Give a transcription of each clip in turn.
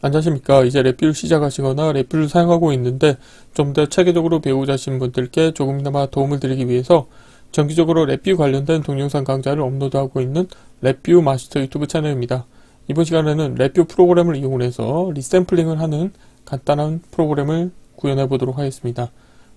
안녕하십니까. 이제 랩뷰를 시작하시거나 랩뷰를 사용하고 있는데 좀 더 체계적으로 배우고자 하시는 분들께 조금이나마 도움을 드리기 위해서 정기적으로 랩뷰 관련된 동영상 강좌를 업로드하고 있는 랩뷰 마스터 유튜브 채널입니다. 이번 시간에는 랩뷰 프로그램을 이용해서 리샘플링을 하는 간단한 프로그램을 구현해 보도록 하겠습니다.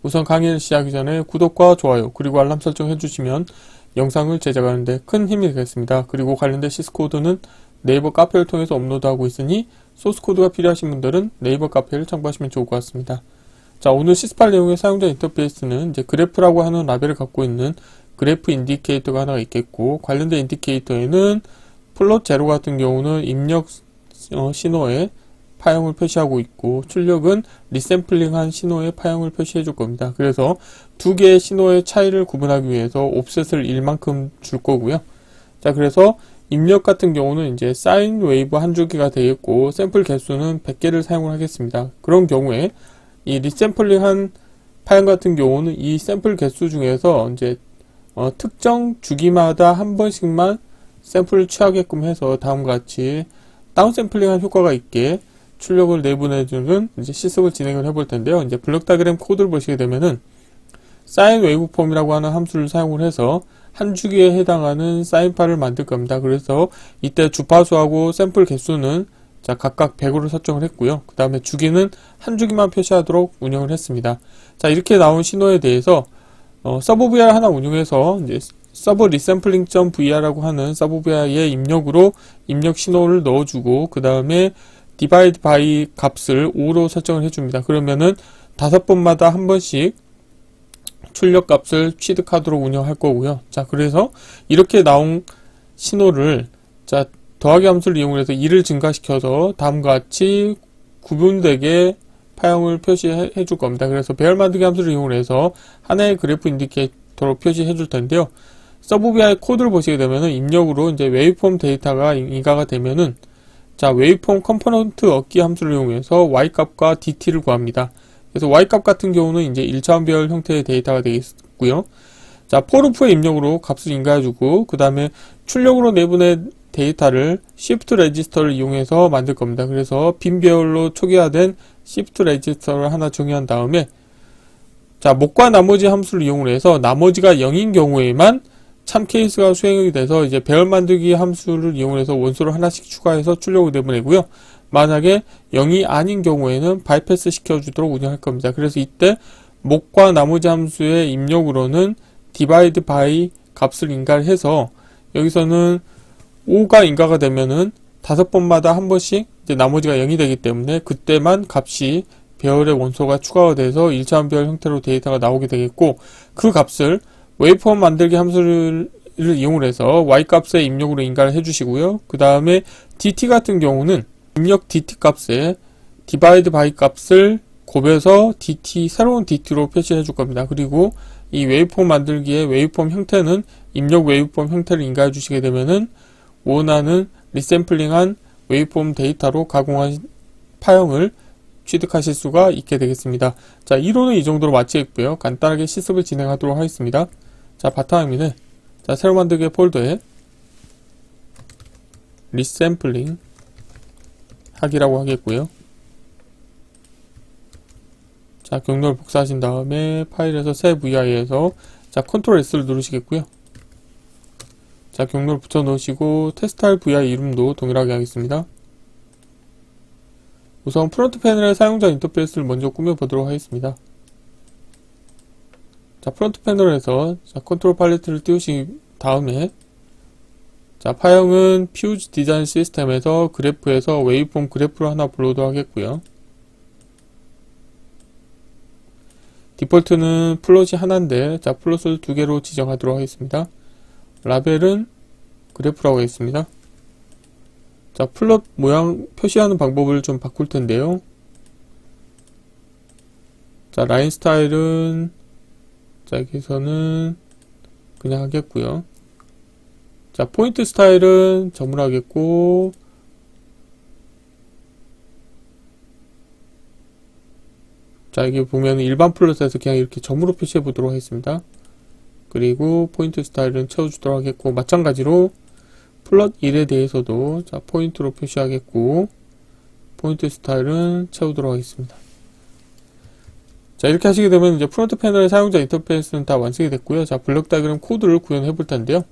우선 강의를 시작하기 전에 구독과 좋아요 그리고 알람 설정 해주시면 영상을 제작하는 데 큰 힘이 되겠습니다. 그리고 관련된 시스코드는 네이버 카페를 통해서 업로드하고 있으니 소스코드가 필요하신 분들은 네이버 카페를 참고하시면 좋을 것 같습니다. 자, 오늘 시스팔 내용의 사용자 인터페이스는 이제 그래프라고 하는 라벨을 갖고 있는 그래프 인디케이터가 하나가 있겠고, 관련된 인디케이터에는 플롯 제로 같은 경우는 입력 신호의 파형을 표시하고 있고, 출력은 리샘플링한 신호의 파형을 표시해 줄 겁니다. 그래서 두 개의 신호의 차이를 구분하기 위해서 옵셋을 1만큼 줄 거고요. 자, 그래서 입력 같은 경우는 이제 사인 웨이브 한 주기가 되겠고, 샘플 개수는 100개를 사용을 하겠습니다. 그런 경우에 이 리샘플링한 파형 같은 경우는 이 샘플 개수 중에서 이제 특정 주기마다 한 번씩만 샘플을 취하게끔 해서 다음과 같이 다운샘플링한 효과가 있게 출력을 내보내주는 이제 시습을 진행을 해볼 텐데요. 이제 블록 다이그램 코드를 보시게 되면은 사인 웨이브폼이라고 하는 함수를 사용을 해서 한 주기에 해당하는 사인파를 만들 겁니다. 그래서 이때 주파수하고 샘플 개수는 자 각각 100으로 설정을 했고요. 그 다음에 주기는 한 주기만 표시하도록 운영을 했습니다. 자, 이렇게 나온 신호에 대해서 서브 VR 하나 운영해서 이제 서브 리샘플링.vr라고 하는 서브 VR의 입력으로 입력 신호를 넣어주고, 그 다음에 divide by 값을 5로 설정을 해줍니다. 그러면은 5번마다 한 번씩 출력 값을 취득하도록 운영할 거고요. 자, 그래서 이렇게 나온 신호를 자 더하기 함수를 이용해서 2를 증가시켜서 다음과 같이 구분되게 파형을 표시해 줄 겁니다. 그래서 배열 만들기 함수를 이용해서 하나의 그래프 인디케이터로 표시해 줄 텐데요. 서브 VI 코드를 보시게 되면은 입력으로 이제 웨이브폼 데이터가 인가가 되면은 자 웨이브폼 컴포넌트 얻기 함수를 이용해서 y 값과 dt를 구합니다. 그래서 y값 같은 경우는 이제 1차원별 형태의 데이터가 되겠고요. 자, for루프의 입력으로 값을 인가해주고, 그 다음에 출력으로 내보낸 데이터를 shift 레지스터를 이용해서 만들 겁니다. 그래서 빈 배열로 초기화된 shift 레지스터를 하나 정의한 다음에 자, 목과 나머지 함수를 이용해서 나머지가 0인 경우에만 참 케이스가 수행이 돼서 이제 배열 만들기 함수를 이용해서 원소를 하나씩 추가해서 출력을 내보내고요. 만약에 0이 아닌 경우에는 바이패스 시켜주도록 운영할 겁니다. 그래서 이때 목과 나머지 함수의 입력으로는 divide by 값을 인가를 해서 여기서는 5가 인가가 되면은 5번마다 한 번씩 이제 나머지가 0이 되기 때문에 그때만 값이 배열의 원소가 추가가 돼서 1차원별 형태로 데이터가 나오게 되겠고, 그 값을 웨이브폼 만들기 함수를 이용을 해서 y값의 입력으로 인가를 해주시고요. 그 다음에 dt 같은 경우는 입력 dt 값에 divide by 값을 곱해서 dt, 새로운 dt로 표시해 줄 겁니다. 그리고 이 웨이브폼 만들기의 웨이브폼 형태는 입력 웨이브폼 형태를 인가해 주시게 되면은 원하는 리샘플링한 웨이브폼 데이터로 가공한 파형을 취득하실 수가 있게 되겠습니다. 자, 이론은 이 정도로 마치겠고요. 간단하게 시습을 진행하도록 하겠습니다. 자, 바탕화면에 자, 새로 만들기 폴더에 리샘플링 하기라고 하겠고요. 자, 경로를 복사하신 다음에 파일에서 새 VI에서 자, 컨트롤 S를 누르시겠고요. 자, 경로를 붙여 놓으시고 테스트할 VI 이름도 동일하게 하겠습니다. 우선 프론트 패널의 사용자 인터페이스를 먼저 꾸며보도록 하겠습니다. 자, 프론트 패널에서 자, 컨트롤 팔레트를 띄우신 다음에 자, 파형은 퓨즈 디자인 시스템에서 그래프에서 웨이브폼 그래프를 하나 불러도 하겠고요. 디폴트는 플롯이 하나인데 자, 플롯을 2개로 지정하도록 하겠습니다. 라벨은 그래프라고 하겠습니다. 자, 플롯 모양 표시하는 방법을 좀 바꿀 텐데요. 자, 라인 스타일은 자, 여기서는 그냥 하겠고요. 자, 포인트 스타일은 점을 하겠고, 자, 여기 보면 일반 플롯에서 그냥 이렇게 점으로 표시해 보도록 하겠습니다. 그리고 포인트 스타일은 채워주도록 하겠고, 마찬가지로 플롯 1에 대해서도 자, 포인트로 표시하겠고, 포인트 스타일은 채우도록 하겠습니다. 자, 이렇게 하시게 되면 이제 프론트 패널의 사용자 인터페이스는 다 완성이 됐고요. 자, 블록 다이그램 코드를 구현해 볼 텐데요.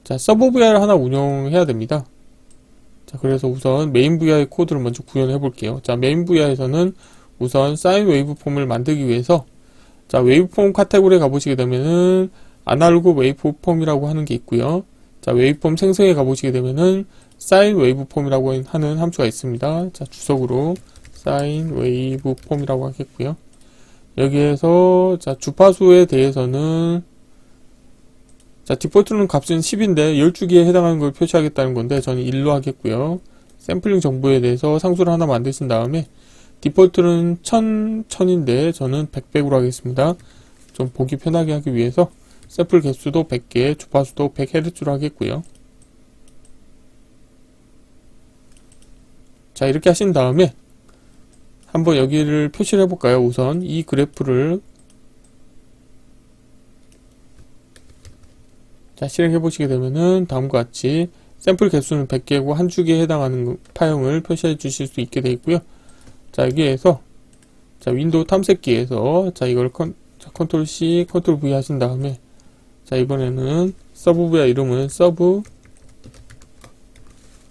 자, 서브 VI를 하나 운영해야 됩니다. 자, 그래서 우선 메인 VI 코드를 먼저 구현해 볼게요. 자, 메인 VI에서는 우선 사인 웨이브폼을 만들기 위해서, 자, 웨이브폼 카테고리에 가보시게 되면은 아날로그 웨이브폼이라고 하는 게 있고요. 자, 웨이브폼 생성에 가보시게 되면은 사인 웨이브폼이라고 하는 함수가 있습니다. 자, 주석으로 사인 웨이브폼이라고 하겠고요. 여기에서 자, 주파수에 대해서는 자, 디폴트는 값은 10인데 12개에 해당하는 걸 표시하겠다는 건데 저는 1로 하겠고요. 샘플링 정보에 대해서 상수를 하나 만드신 다음에 디폴트는 1000인데 저는 100으로 하겠습니다. 좀 보기 편하게 하기 위해서 샘플 개수도 100개, 주파수도 100Hz로 하겠고요. 자, 이렇게 하신 다음에 한번 여기를 표시를 해볼까요? 우선 이 그래프를 자, 실행해 보시게 되면은 다음과 같이 샘플 개수는 100개고 한 주기에 해당하는 파형을 표시해 주실 수 있게 되어 있고요. 자, 여기에서 자, 윈도우 탐색기에서 자, 이걸 컨트롤 C, 컨트롤 V 하신 다음에 자, 이번에는 서브 VI 이름은 서브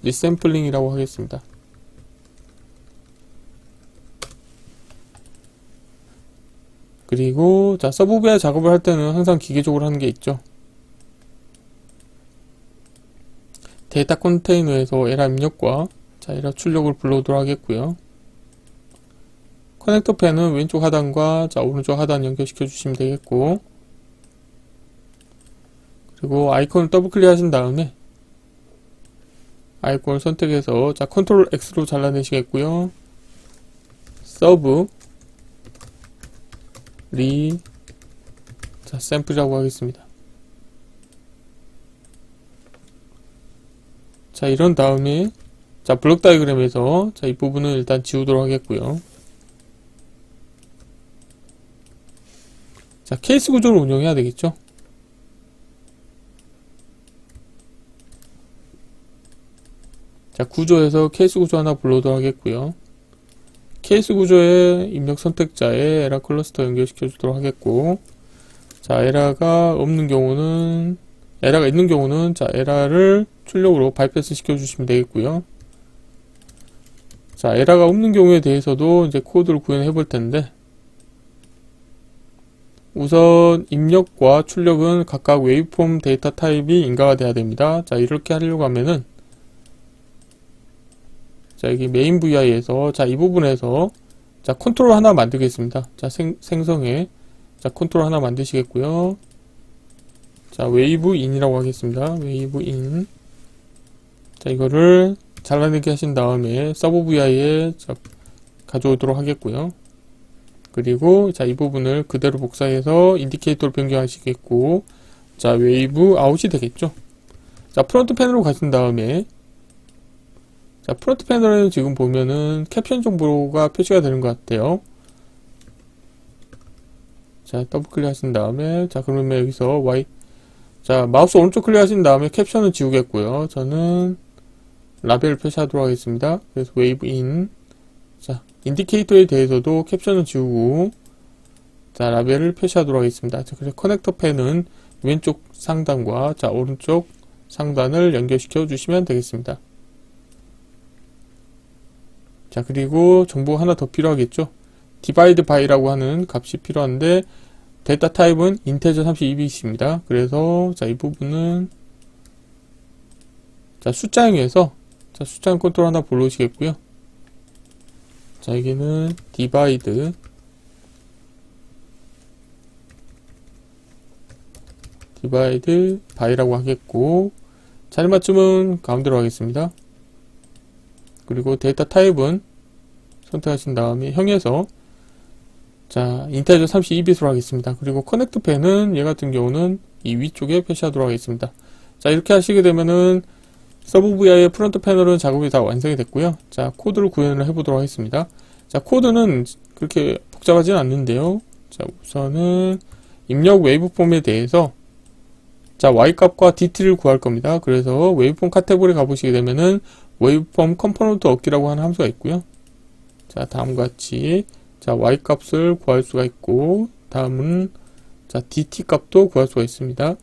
리샘플링이라고 하겠습니다. 그리고 자, 서브 VI 작업을 할 때는 항상 기계적으로 하는 게 있죠. 데이터 컨테이너에서 에라 입력과 자, 에라 출력을 불러오도록 하겠고요. 커넥터 펜은 왼쪽 하단과 자, 오른쪽 하단 연결시켜 주시면 되겠고, 그리고 아이콘을 더블 클릭하신 다음에 아이콘을 선택해서 자, 컨트롤 X로 잘라내시겠고요. 서브 리 자, 샘플이라고 하겠습니다. 자, 이런 다음에 자, 블록 다이그램에서 자, 이 부분은 일단 지우도록 하겠고요. 자, 케이스 구조를 운영해야 되겠죠. 자, 구조에서 케이스 구조 하나 불러오도록 하겠고요. 케이스 구조의 입력 선택자에 에라 클러스터 연결시켜 주도록 하겠고, 자, 에라가 있는 경우는 자, 에라를 출력으로 바이패스 시켜 주시면 되겠고요. 자, 에라가 없는 경우에 대해서도 이제 코드를 구현해 볼 텐데, 우선 입력과 출력은 각각 웨이브폼 데이터 타입이 인가가 돼야 됩니다. 자, 이렇게 하려고 하면은 자, 여기 메인 VI에서 자, 이 부분에서 자, 컨트롤 하나 만들겠습니다. 자, 생성에 자, 컨트롤 하나 만드시겠고요. 자, 웨이브 인이라고 하겠습니다. 웨이브 인. 자, 이거를 잘라내기 하신 다음에 서브 VI에 자, 가져오도록 하겠고요. 그리고 자, 이 부분을 그대로 복사해서 인디케이터로 변경하시겠고, 자, 웨이브 아웃이 되겠죠. 자, 프론트 패널로 가신 다음에 자, 프론트 패널에는 지금 보면은 캡션 정보가 표시가 되는 것 같아요. 자, 더블 클릭 하신 다음에 자, 그러면 여기서 자, 마우스 오른쪽 클릭 하신 다음에 캡션은 지우겠고요. 저는 라벨을 표시하도록 하겠습니다. 그래서 웨이브 인. 자, 인디케이터에 대해서도 캡션은 지우고 자, 라벨을 표시하도록 하겠습니다. 자, 그래서 커넥터 펜은 왼쪽 상단과 자, 오른쪽 상단을 연결시켜 주시면 되겠습니다. 자, 그리고 정보 하나 더 필요하겠죠. divide by라고 하는 값이 필요한데 데이터 타입은 인테저 32bit입니다. 그래서 자, 이 부분은 자, 숫자형에서 자, 숫자형 컨트롤 하나 불러오시겠고요. 자, 여기는 divide by라고 하겠고, 자리 맞춤은 가운데로 하겠습니다. 그리고 데이터 타입은 선택하신 다음에 형에서 자, 인테저 32bit으로 하겠습니다. 그리고 커넥트 펜은 얘 같은 경우는 이 위쪽에 표시하도록 하겠습니다. 자, 이렇게 하시게 되면은 서브 VI의 프론트 패널은 작업이 다 완성이 됐고요. 자, 코드를 구현을 해보도록 하겠습니다. 자, 코드는 그렇게 복잡하진 않는데요. 자, 우선은 입력 웨이브폼에 대해서 자, Y값과 DT를 구할 겁니다. 그래서 웨이브폼 카테고리 가보시게 되면은 웨이브폼 컴포넌트 얻기라고 하는 함수가 있고요. 자, 다음과 같이 자, Y값을 구할 수가 있고, 다음은 자, DT 값도 구할 수가 있습니다.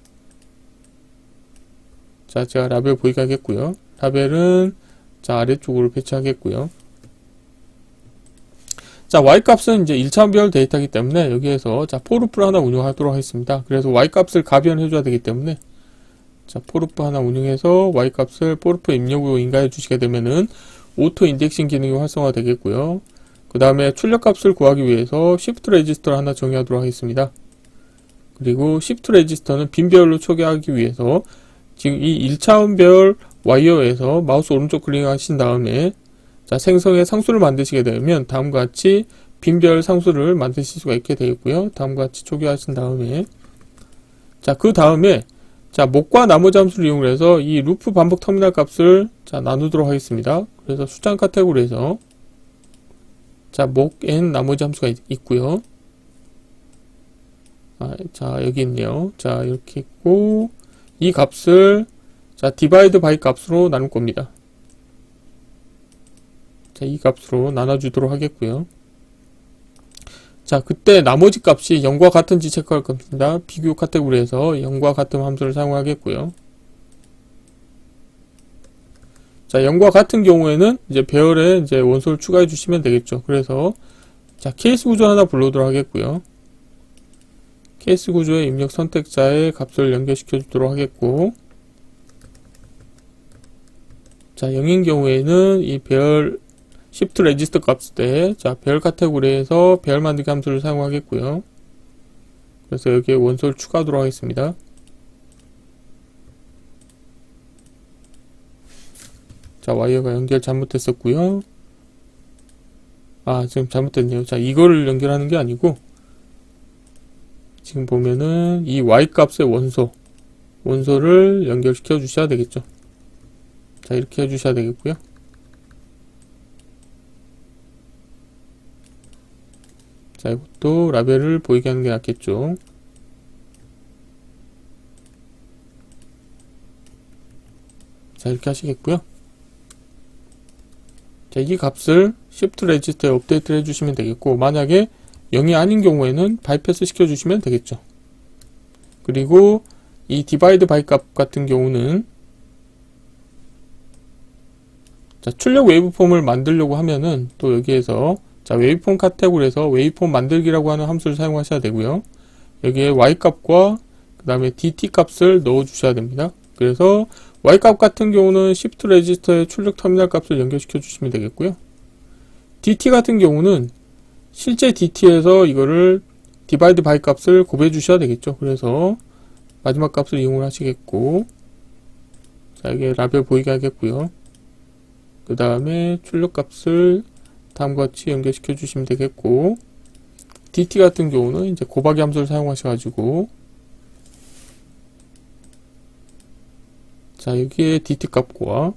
자, 제가 라벨 보이게 하겠고요. 라벨은 자, 아래쪽으로 배치하겠고요. 자, Y값은 이제 1차원별 데이터이기 때문에 여기에서 자, 포루프를 하나 운영하도록 하겠습니다. 그래서 Y값을 가변해줘야 되기 때문에 자, 포루프 하나 운영해서 Y값을 포루프 입력으로 인가해 주시게 되면은 오토 인덱싱 기능이 활성화 되겠고요. 그 다음에 출력값을 구하기 위해서 Shift 레지스터를 하나 정의하도록 하겠습니다. 그리고 Shift 레지스터는 빈별로 초기화하기 위해서 지금 이 1차원별 와이어에서 마우스 오른쪽 클릭하신 다음에 자, 생성의 상수를 만드시게 되면 다음과 같이 빈별 상수를 만드실 수가 있게 되겠고요. 다음과 같이 초기화하신 다음에 자, 그 다음에 자, 목과 나머지 함수를 이용해서 이 루프 반복 터미널 값을 자, 나누도록 하겠습니다. 그래서 숫자 카테고리에서 자, 목 n 나머지 함수가 있고요. 자, 여기 있네요. 자, 이렇게 있고 이 값을 자, 디바이드 바이 값으로 나눌 겁니다. 자, 이 값으로 나눠주도록 하겠고요. 자, 그때 나머지 값이 0과 같은지 체크할 겁니다. 비교 카테고리에서 0과 같은 함수를 사용하겠고요. 자, 0과 같은 경우에는 이제 배열에 이제 원소를 추가해 주시면 되겠죠. 그래서 자, 케이스 구조 하나 불러오도록 하겠고요. 케이스 구조의 입력 선택자의 값을 연결시켜 주도록 하겠고, 자, 0인 경우에는 이 배열 Shift 레지스터 값 때, 자, 배열 카테고리에서 배열 만들기 함수를 사용하겠고요. 그래서 여기에 원소를 추가하도록 하겠습니다. 자, 와이어가 연결 잘못했었고요. 지금 잘못됐네요. 자, 이거를 연결하는 게 아니고, 지금 보면은 이 Y 값의 원소를 연결시켜 주셔야 되겠죠. 자, 이렇게 해주셔야 되겠고요. 자, 이것도 라벨을 보이게 하는 게 낫겠죠. 자, 이렇게 하시겠고요. 자, 이 값을 Shift 레지스터에 업데이트를 해주시면 되겠고, 만약에 0이 아닌 경우에는 바이패스 시켜주시면 되겠죠. 그리고 이 디바이드 바이 값 같은 경우는 자, 출력 웨이브폼을 만들려고 하면은 또 여기에서 자, 웨이브폼 카테고리에서 웨이브폼 만들기라고 하는 함수를 사용하셔야 되고요. 여기에 Y값과 그 다음에 DT 값을 넣어 주셔야 됩니다. 그래서 Y값 같은 경우는 Shift 레지스터에 출력 터미널 값을 연결시켜 주시면 되겠고요. DT 같은 경우는 실제 DT에서 이거를 디바이드 바이 값을 곱해 주셔야 되겠죠. 그래서 마지막 값을 이용을 하시겠고, 자, 이게 라벨 보이게 하겠고요. 그 다음에 출력 값을 다음과 같이 연결시켜 주시면 되겠고, DT 같은 경우는 이제 곱하기 함수를 사용하셔가지고, 자, 여기에 DT 값과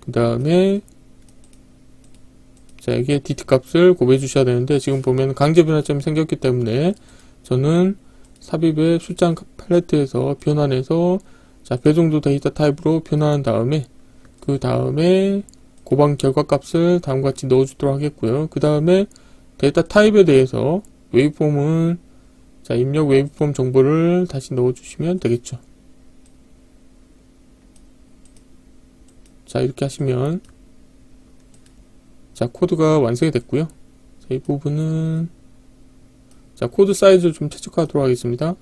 그 다음에 자, 여기에 DT 값을 곱해 주셔야 되는데, 지금 보면 강제 변화점이 생겼기 때문에 저는 삽입의 숫자 팔레트에서 변환해서 자, 배정도 데이터 타입으로 변환한 다음에 그 다음에 고방 결과 값을 다음과 같이 넣어주도록 하겠고요. 그 다음에 데이터 타입에 대해서 웨이브폼은 자, 입력 웨이브폼 정보를 다시 넣어주시면 되겠죠. 자, 이렇게 하시면 자, 코드가 완성이 됐고요. 자, 이 부분은 자, 코드 사이즈를 좀 최적화하도록 하겠습니다.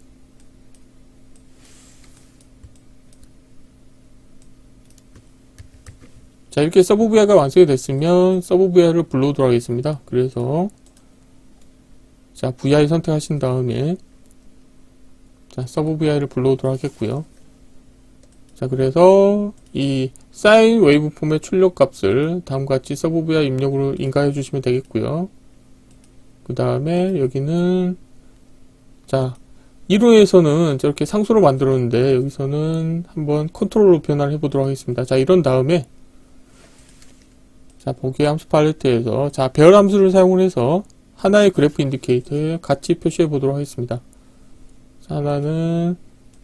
자, 이렇게 서브 VI가 완성이 됐으면 서브 VI를 불러오도록 하겠습니다. 그래서 자, VI 선택하신 다음에 자, 서브 VI를 불러오도록 하겠고요. 자, 그래서 이 사인 웨이브폼의 출력 값을 다음과 같이 서브 VI 입력으로 인가해 주시면 되겠고요. 그 다음에 여기는 자, 이론에서는 저렇게 상수로 만들었는데 여기서는 한번 컨트롤로 변화를 해보도록 하겠습니다. 자, 이런 다음에 자, 보기 함수 팔레트에서 자, 배열 함수를 사용을 해서 하나의 그래프 인디케이터에 같이 표시해 보도록 하겠습니다. 하나는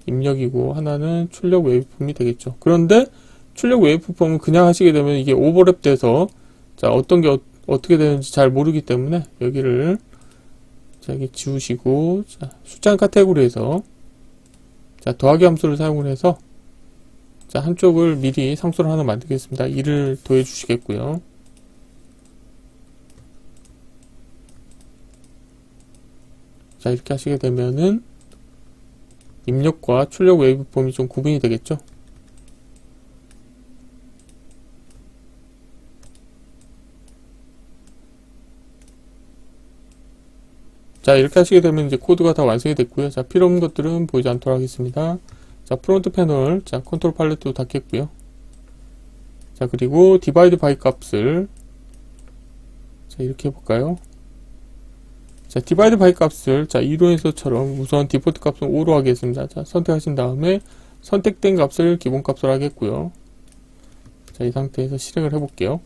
입력이고 하나는 출력 웨이브폼이 되겠죠. 그런데 출력 웨이브폼은 그냥 하시게 되면 이게 오버랩돼서 자, 어떤 게 어떻게 되는지 잘 모르기 때문에 여기를 자, 여기 지우시고 자, 숫자 카테고리에서 자, 더하기 함수를 사용을 해서 자, 한쪽을 미리 상수를 하나 만들겠습니다. 2를 더해 주시겠고요. 자, 이렇게 하시게 되면은 입력과 출력 웨이브폼이 좀 구분이 되겠죠. 자, 이렇게 하시게 되면 이제 코드가 다 완성이 됐고요. 자, 필요 없는 것들은 보이지 않도록 하겠습니다. 자, 프론트 패널, 자, 컨트롤 팔레트도 닫겠고요. 자, 그리고 디바이드 바이 값을 자, 이렇게 해볼까요? 자, 디바이드 바이 값을 자, 이론에서처럼 우선 디폴트 값은 5로 하겠습니다. 자, 선택하신 다음에 선택된 값을 기본 값으로 하겠고요. 자, 이 상태에서 실행을 해볼게요.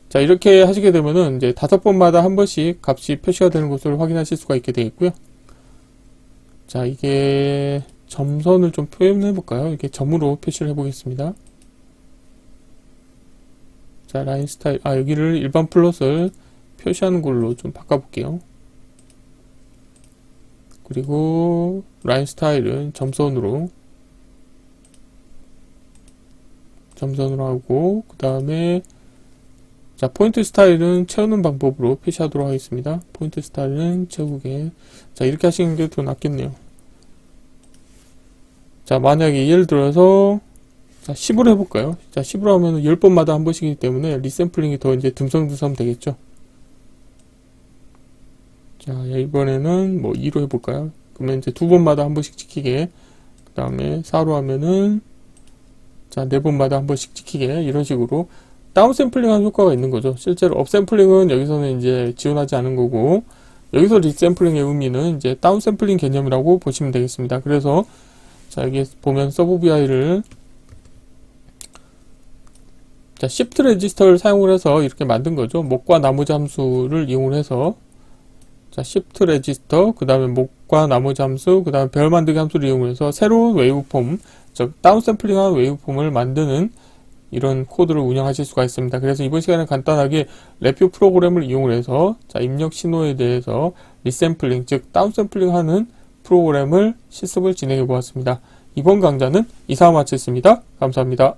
자, 이렇게 하시게 되면은 이제 5번마다 한 번씩 값이 표시가 되는 것을 확인하실 수가 있게 되겠고요. 자, 이게 점선을 좀 표현해 볼까요? 이렇게 점으로 표시를 해 보겠습니다. 자, 라인 스타일, 여기를 일반 플롯을 표시하는 걸로 좀 바꿔 볼게요. 그리고 라인 스타일은 점선으로 하고, 그 다음에 자, 포인트 스타일은 채우는 방법으로 표시하도록 하겠습니다. 포인트 스타일은 채우게. 자, 이렇게 하시는 게 더 낫겠네요. 자, 만약에 예를 들어서 자, 10으로 해볼까요? 자, 10으로 하면 10번마다 한 번씩이기 때문에 리샘플링이 더 이제 듬성듬성 되겠죠. 자, 이번에는 뭐 2로 해볼까요? 그러면 이제 2번마다 한 번씩 찍히게. 그 다음에 4로 하면은 자, 4번마다 한 번씩 찍히게. 이런 식으로 다운샘플링 하는 효과가 있는 거죠. 실제로 업샘플링은 여기서는 이제 지원하지 않은 거고, 여기서 리샘플링의 의미는 이제 다운샘플링 개념이라고 보시면 되겠습니다. 그래서 자, 여기 보면 서브 VI를 자, shift 레지스터를 사용을 해서 이렇게 만든 거죠. 목과 나머지 함수를 이용해서 자, shift 레지스터, 그 다음에 목과 나머지 함수, 그 다음에 별 만들기 함수를 이용해서 새로운 웨이브폼, 즉 다운샘플링한 웨이브폼을 만드는 이런 코드를 운영하실 수가 있습니다. 그래서 이번 시간에 간단하게 랩뷰 프로그램을 이용해서 자, 입력 신호에 대해서 리샘플링, 즉 다운샘플링 하는 프로그램을 실습을 진행해 보았습니다. 이번 강좌는 이상 마치겠습니다. 감사합니다.